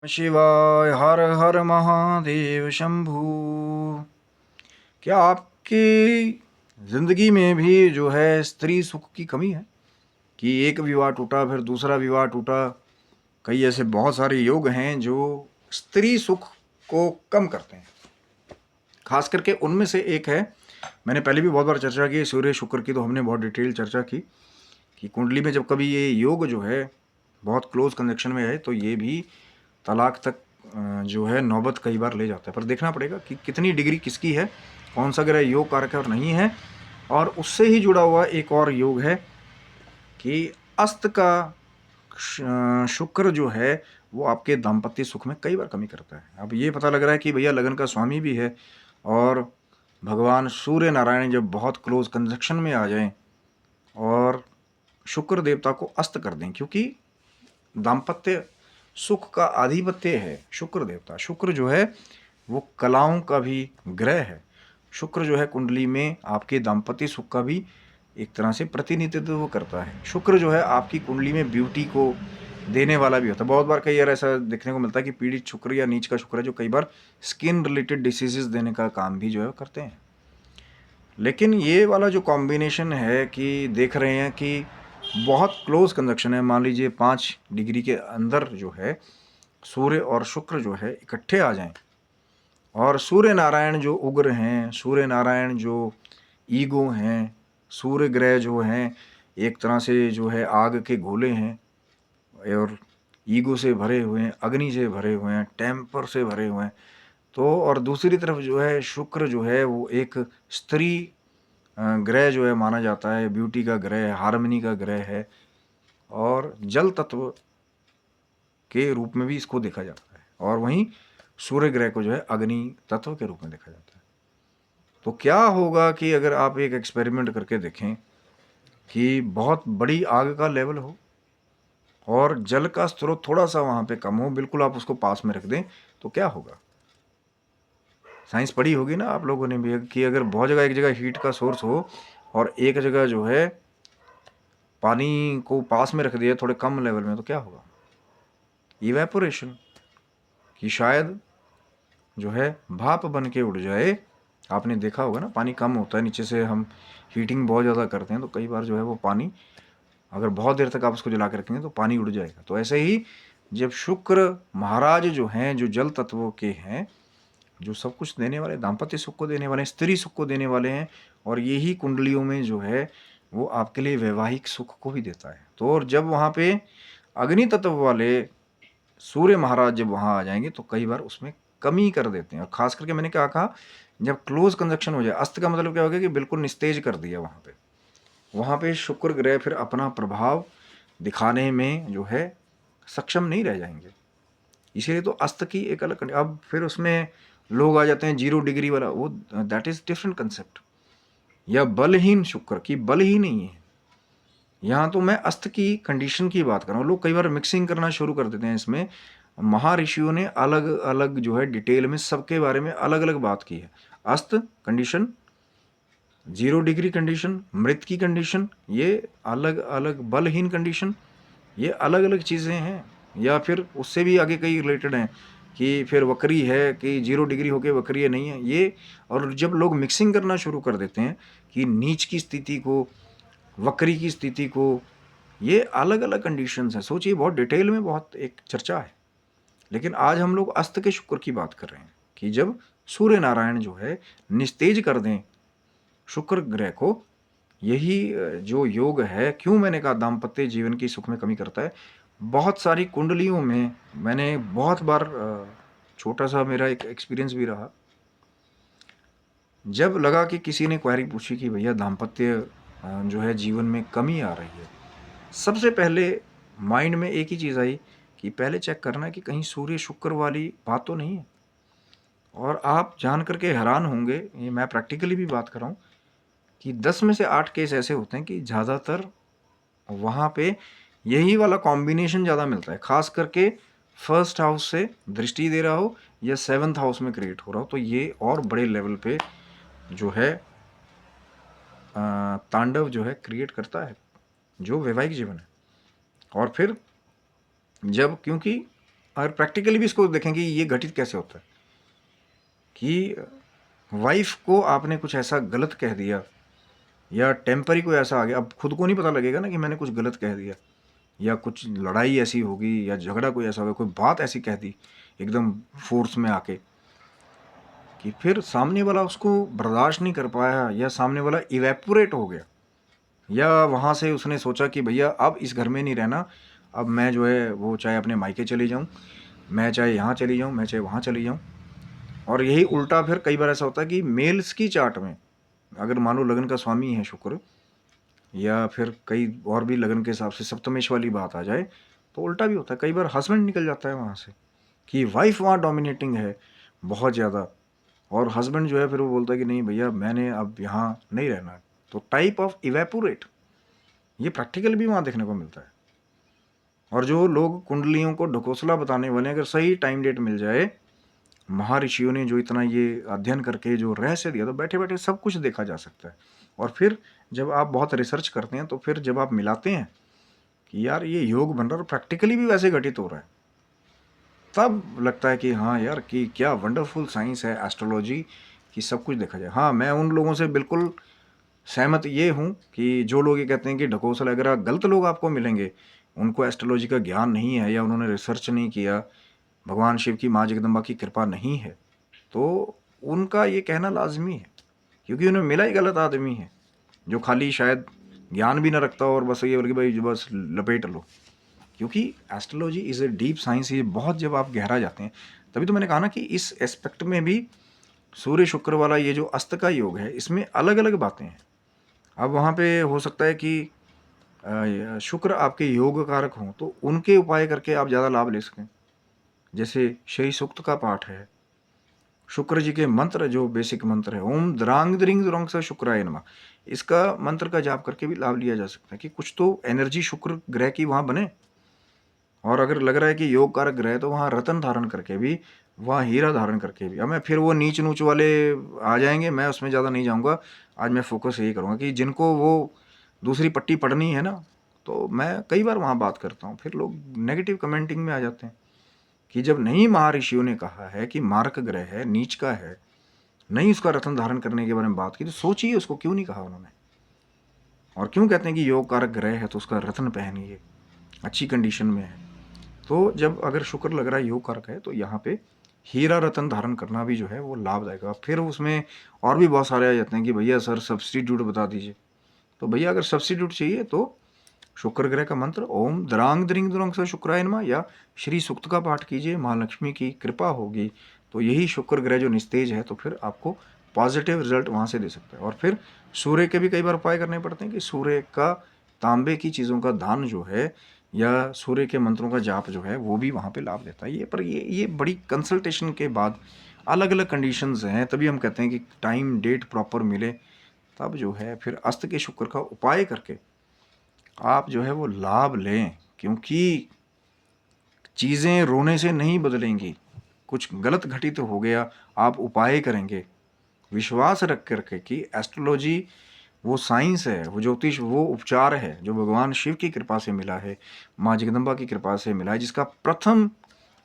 शिवाय हर हर महादेव शंभू। क्या आपकी जिंदगी में भी जो है स्त्री सुख की कमी है कि एक विवाह टूटा फिर दूसरा विवाह टूटा? कई ऐसे बहुत सारे योग हैं जो स्त्री सुख को कम करते हैं। खास करके उनमें से एक है, मैंने पहले भी बहुत बार चर्चा की, सूर्य शुक्र की तो हमने बहुत डिटेल चर्चा की कि कुंडली में जब कभी ये योग जो है बहुत क्लोज कनेक्शन में है तो ये भी तलाक तक जो है नौबत कई बार ले जाता है। पर देखना पड़ेगा कि कितनी डिग्री किसकी है, कौन सा ग्रह योग कारक है और नहीं है। और उससे ही जुड़ा हुआ एक और योग है कि अस्त का शुक्र जो है वो आपके दाम्पत्य सुख में कई बार कमी करता है। अब ये पता लग रहा है कि भैया लगन का स्वामी भी है और भगवान सूर्य नारायण जब बहुत क्लोज कंजक्शन में आ जाएं और शुक्र देवता को अस्त कर दें, क्योंकि दाम्पत्य सुख का आधिपत्य है शुक्र देवता। शुक्र जो है वो कलाओं का भी ग्रह है। शुक्र जो है कुंडली में आपके दाम्पत्य सुख का भी एक तरह से प्रतिनिधित्व करता है। शुक्र जो है आपकी कुंडली में ब्यूटी को देने वाला भी होता है। बहुत बार कई बार ऐसा देखने को मिलता है कि पीड़ित शुक्र या नीच का शुक्र है जो कई बार स्किन रिलेटेड डिसीजेस देने का काम भी जो है करते हैं। लेकिन ये वाला जो कॉम्बिनेशन है कि देख रहे हैं कि बहुत क्लोज कंजक्शन है, मान लीजिए 5 डिग्री के अंदर जो है सूर्य और शुक्र जो है इकट्ठे आ जाएं और सूर्य नारायण जो उग्र हैं, सूर्य नारायण जो ईगो हैं, सूर्य ग्रह जो हैं एक तरह से जो है आग के गोले हैं और ईगो से भरे हुए हैं, अग्नि से भरे हुए हैं, टेम्पर से भरे हुए हैं। तो और दूसरी तरफ जो है शुक्र जो है वो एक स्त्री ग्रह जो है माना जाता है, ब्यूटी का ग्रह है, हार्मनी का ग्रह है और जल तत्व के रूप में भी इसको देखा जाता है। और वहीं सूर्य ग्रह को जो है अग्नि तत्व के रूप में देखा जाता है। तो क्या होगा कि अगर आप एक एक्सपेरिमेंट करके देखें कि बहुत बड़ी आग का लेवल हो और जल का स्रोत थोड़ा सा वहाँ पे कम हो, बिल्कुल आप उसको पास में रख दें, तो क्या होगा? साइंस पढ़ी होगी ना आप लोगों ने भी कि अगर बहुत जगह एक जगह हीट का सोर्स हो और एक जगह जो है पानी को पास में रख दिया थोड़े कम लेवल में, तो क्या होगा? इवेपोरेशन, कि शायद जो है भाप बन के उड़ जाए। आपने देखा होगा ना, पानी कम होता है नीचे से, हम हीटिंग बहुत ज़्यादा करते हैं तो कई बार जो है वो पानी अगर बहुत देर तक आप उसको जला के रखेंगे तो पानी उड़ जाएगा। तो ऐसे ही जब शुक्र महाराज जो हैं, जो जल तत्वों के हैं, जो सब कुछ देने वाले, दाम्पत्य सुख को देने वाले हैं, स्त्री सुख को देने वाले हैं, और यही कुंडलियों में जो है वो आपके लिए वैवाहिक सुख को भी देता है। तो और जब वहाँ पे अग्नि तत्व वाले सूर्य महाराज जब वहाँ आ जाएंगे तो कई बार उसमें कमी कर देते हैं। और खास करके मैंने क्या कहा, जब क्लोज कंजक्शन हो जाए, अस्त का मतलब क्या हो गया कि बिल्कुल निस्तेज कर दिया, वहाँ पे शुक्र ग्रह फिर अपना प्रभाव दिखाने में जो है सक्षम नहीं रह जाएंगे। इसीलिए तो अस्त की एक अलग, अब फिर उसमें लोग आ जाते हैं 0 डिग्री वाला, वो दैट इज डिफरेंट कंसेप्ट। या बलहीन शुक्र की बल ही नहीं है, यहाँ तो मैं अस्त की कंडीशन की बात कर रहा हूँ। लोग कई बार मिक्सिंग करना शुरू कर देते हैं इसमें। महर्षियों ने अलग अलग जो है डिटेल में सबके बारे में अलग अलग बात की है। अस्त कंडीशन, 0 डिग्री कंडीशन, मृत की कंडीशन, ये अलग अलग, बलहीन कंडीशन, ये अलग अलग चीज़ें हैं। या फिर उससे भी आगे कई रिलेटेड हैं कि फिर वक्री है, कि 0 डिग्री होके वक्री है, नहीं है ये। और जब लोग मिक्सिंग करना शुरू कर देते हैं कि नीच की स्थिति को, वक्री की स्थिति को, ये अलग अलग कंडीशंस हैं। सोचिए, बहुत डिटेल में बहुत एक चर्चा है। लेकिन आज हम लोग अस्त के शुक्र की बात कर रहे हैं कि जब सूर्य नारायण जो है निस्तेज कर दें शुक्र ग्रह को, यही जो योग है। क्यों मैंने कहा दाम्पत्य जीवन की सुख में कमी करता है? बहुत सारी कुंडलियों में मैंने बहुत बार, छोटा सा मेरा एक एक्सपीरियंस भी रहा, जब लगा कि किसी ने क्वेरी पूछी कि भैया दाम्पत्य जो है जीवन में कमी आ रही है, सबसे पहले माइंड में एक ही चीज़ आई कि पहले चेक करना है कि कहीं सूर्य शुक्र वाली बात तो नहीं है। और आप जान करके हैरान होंगे, ये मैं प्रैक्टिकली भी बात कर रहा हूँ, कि 10 में से 8 केस ऐसे होते हैं कि ज़्यादातर वहाँ पे यही वाला कॉम्बिनेशन ज़्यादा मिलता है। खास करके फर्स्ट हाउस से दृष्टि दे रहा हो या 7th हाउस में क्रिएट हो रहा हो, तो ये और बड़े लेवल पे जो है तांडव जो है क्रिएट करता है जो वैवाहिक जीवन है। और फिर जब, क्योंकि और प्रैक्टिकली भी इसको देखें कि ये घटित कैसे होता है कि वाइफ को आपने कुछ ऐसा गलत कह दिया या टेम्परी कोई ऐसा आ गया, अब खुद को नहीं पता लगेगा ना कि मैंने कुछ गलत कह दिया, या कुछ लड़ाई ऐसी होगी या झगड़ा कोई ऐसा होगा, कोई बात ऐसी कह दी एकदम फोर्स में आके कि फिर सामने वाला उसको बर्दाश्त नहीं कर पाया, या सामने वाला इवेपोरेट हो गया, या वहाँ से उसने सोचा कि भैया अब इस घर में नहीं रहना, अब मैं जो है वो चाहे अपने मायके चली जाऊँ, मैं चाहे यहाँ चली जाऊँ, मैं चाहे वहाँ चली जाऊँ। और यही उल्टा फिर कई बार ऐसा होता है कि मेल्स की चार्ट में अगर मान लो लगन का स्वामी है शुक्र, या फिर कई और भी लगन के हिसाब से सप्तमेश वाली बात आ जाए, तो उल्टा भी होता है। कई बार हस्बैंड निकल जाता है वहाँ से कि वाइफ वहाँ डोमिनेटिंग है बहुत ज़्यादा, और हस्बैंड जो है फिर वो बोलता है कि नहीं भैया मैंने अब यहाँ नहीं रहना। तो टाइप ऑफ इवेपोरेट, ये प्रैक्टिकल भी वहाँ देखने को मिलता है। और जो लोग कुंडलियों को ढकोसला बताने वाले, अगर सही टाइम डेट मिल जाए, महर्षियों ने जो इतना ये अध्ययन करके जो रहस्य दिया, तो बैठे बैठे सब कुछ देखा जा सकता है। और फिर जब आप बहुत रिसर्च करते हैं, तो फिर जब आप मिलाते हैं कि यार ये योग बन रहा है और प्रैक्टिकली भी वैसे घटित हो रहा है, तब लगता है कि हाँ यार कि क्या वंडरफुल साइंस है एस्ट्रोलॉजी, कि सब कुछ देखा जाए। हाँ, मैं उन लोगों से बिल्कुल सहमत ये हूँ कि जो लोग ये कहते हैं कि ढकोसला, अगर गलत लोग आपको मिलेंगे, उनको एस्ट्रोलॉजी का ज्ञान नहीं है या उन्होंने रिसर्च नहीं किया, भगवान शिव की माँ जगदम्बा की कृपा नहीं है, तो उनका ये कहना लाजमी है, क्योंकि उन्हें मिला ही गलत आदमी है जो खाली शायद ज्ञान भी ना रखता और बस ये बोल के भाई जो बस लपेट लो। क्योंकि astrology is a deep science, ये बहुत जब आप गहरा जाते हैं, तभी तो मैंने कहा ना कि इस एस्पेक्ट में भी सूर्य शुक्र वाला ये जो अस्त का योग है, इसमें अलग अलग बातें हैं। अब वहाँ पे हो सकता है कि शुक्र आपके योग कारक हों, तो उनके उपाय करके आप ज़्यादा लाभ ले सकें। जैसे श्री सूक्त का पाठ है, शुक्र जी के मंत्र जो बेसिक मंत्र है, ओम द्रांग द्रिंग द्रोंग से शुक्राय नमः, इसका मंत्र का जाप करके भी लाभ लिया जा सकता है कि कुछ तो एनर्जी शुक्र ग्रह की वहाँ बने। और अगर लग रहा है कि योग कारक ग्रह, तो वहाँ रतन धारण करके भी, वहाँ हीरा धारण करके भी। अब मैं फिर वो नीच नूच वाले आ जाएंगे, मैं उसमें ज़्यादा नहीं जाऊँगा। आज मैं फोकस यही करूँगा कि जिनको वो दूसरी पट्टी पढ़नी है ना, तो मैं कई बार वहाँ बात करता हूँ, फिर लोग नेगेटिव कमेंटिंग में आ जाते हैं कि जब नहीं महर्षियों ने कहा है कि मार्क ग्रह है, नीच का है, नहीं उसका रत्न धारण करने के बारे में बात की, तो सोचिए उसको क्यों नहीं कहा उन्होंने। और क्यों कहते हैं कि योग कारक ग्रह है तो उसका रत्न पहनिए, अच्छी कंडीशन में है। तो जब अगर शुक्र लग रहा है योग कारक है, तो यहाँ पे हीरा रतन धारण करना भी जो है वो लाभदायक है। फिर उसमें और भी बहुत सारे आ जाते हैं कि भैया सर सब्स्टिट्यूट बता दीजिए। तो भैया अगर सब्स्टिट्यूट चाहिए तो शुक्र ग्रह का मंत्र ओम द्रांग द्रिंग द्रोंग से शुक्राय नमः या श्री सूक्त का पाठ कीजिए, महालक्ष्मी की कृपा होगी। तो यही शुक्र ग्रह जो निस्तेज है, तो फिर आपको पॉजिटिव रिजल्ट वहाँ से दे सकता है। और फिर सूर्य के भी कई बार उपाय करने पड़ते हैं कि सूर्य का तांबे की चीज़ों का दान जो है, या सूर्य के मंत्रों का जाप जो है, वो भी वहाँ पे लाभ देता है। ये पर ये बड़ी कंसल्टेशन के बाद अलग अलग कंडीशंस हैं, तभी हम कहते हैं कि टाइम डेट प्रॉपर मिले, तब जो है फिर अस्त के शुक्र का उपाय करके आप जो है वो लाभ लें। क्योंकि चीज़ें रोने से नहीं बदलेंगी, कुछ गलत घटित हो गया, आप उपाय करेंगे विश्वास रख करके कि एस्ट्रोलॉजी वो साइंस है, वो ज्योतिष वो उपचार है जो भगवान शिव की कृपा से मिला है, माँ जगदम्बा की कृपा से मिला है, जिसका प्रथम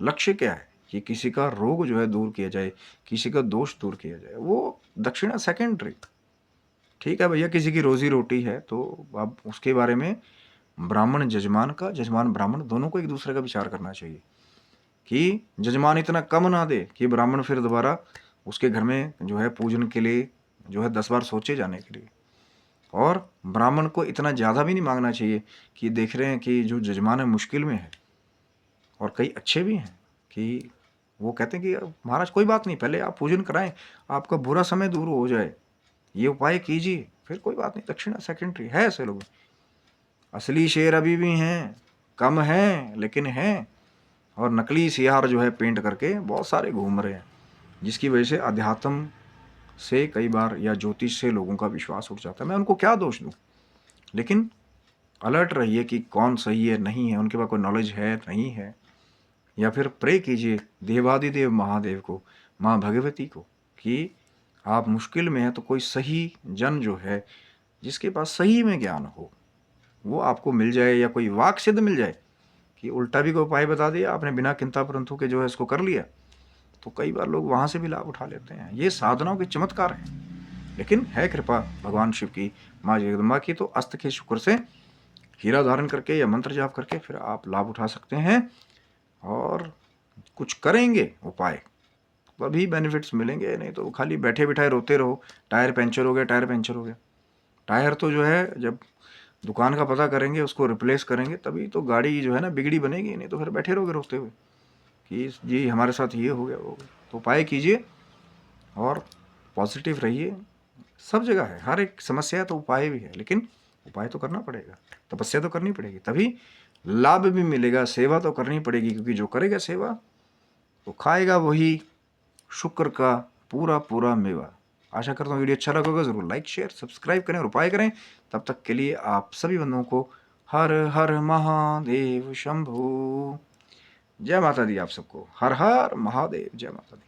लक्ष्य क्या है कि किसी का रोग जो है दूर किया जाए, किसी का दोष दूर किया जाए। वो दक्षिणा सेकेंडरी, ठीक है भैया, किसी की रोजी रोटी है तो अब उसके बारे में ब्राह्मण जजमान का, जजमान ब्राह्मण दोनों को एक दूसरे का विचार करना चाहिए कि जजमान इतना कम ना दे कि ब्राह्मण फिर दोबारा उसके घर में जो है पूजन के लिए जो है 10 बार सोचे जाने के लिए। और ब्राह्मण को इतना ज़्यादा भी नहीं मांगना चाहिए कि देख रहे हैं कि जो जजमान है मुश्किल में है, और कई अच्छे भी हैं कि वो कहते हैं कि महाराज कोई बात नहीं, पहले आप पूजन कराएं, आपका बुरा समय दूर हो जाए, ये उपाय कीजिए, फिर कोई बात नहीं, दक्षिणा सेकेंडरी है। ऐसे लोग असली शेर अभी भी हैं, कम हैं लेकिन हैं, और नकली सियार जो है पेंट करके बहुत सारे घूम रहे हैं, जिसकी वजह से अध्यात्म से कई बार या ज्योतिष से लोगों का विश्वास उठ जाता है। मैं उनको क्या दोष दूं, लेकिन अलर्ट रहिए कि कौन सही है नहीं है, उनके पास कोई नॉलेज है नहीं है। या फिर प्रे कीजिए देवादिदेव महादेव को, माँ भगवती को, कि आप मुश्किल में हैं तो कोई सही जन जो है जिसके पास सही में ज्ञान हो, वो आपको मिल जाए, या कोई वाक सिद्ध मिल जाए कि उल्टा भी कोई उपाय बता दिया आपने बिना किंता परंतु के जो है इसको कर लिया, तो कई बार लोग वहाँ से भी लाभ उठा लेते हैं। ये साधनाओं के चमत्कार हैं, लेकिन है कृपा भगवान शिव की, माँ जगदम्बा की, तो अस्त के शुक्र से हीरा धारण करके या मंत्र जाप करके फिर आप लाभ उठा सकते हैं। और कुछ करेंगे उपाय तभी बेनिफिट्स मिलेंगे, नहीं तो खाली बैठे बिठाए रोते रहो, टायर पंचर हो गया, टायर पंचर हो गया। टायर तो जो है जब दुकान का पता करेंगे, उसको रिप्लेस करेंगे, तभी तो गाड़ी जो है ना बिगड़ी बनेगी, नहीं तो फिर बैठे रहोगे रोते हुए कि जी हमारे साथ ये हो गया वो हो गया। तो उपाय कीजिए और पॉजिटिव रहिए। सब जगह है, हर एक समस्या है तो उपाय भी है, लेकिन उपाय तो करना पड़ेगा, तपस्या तो करनी पड़ेगी, तभी लाभ भी मिलेगा। सेवा तो करनी पड़ेगी, क्योंकि जो करेगा सेवा तो खाएगा वही शुक्र का पूरा पूरा मेवा। आशा करता हूँ वीडियो अच्छा लगा होगा, जरूर लाइक शेयर सब्सक्राइब करें और उपाय करें। तब तक के लिए आप सभी बंधुओं को हर हर महादेव शंभू। जय माता दी आप सबको, हर हर महादेव, जय माता दी।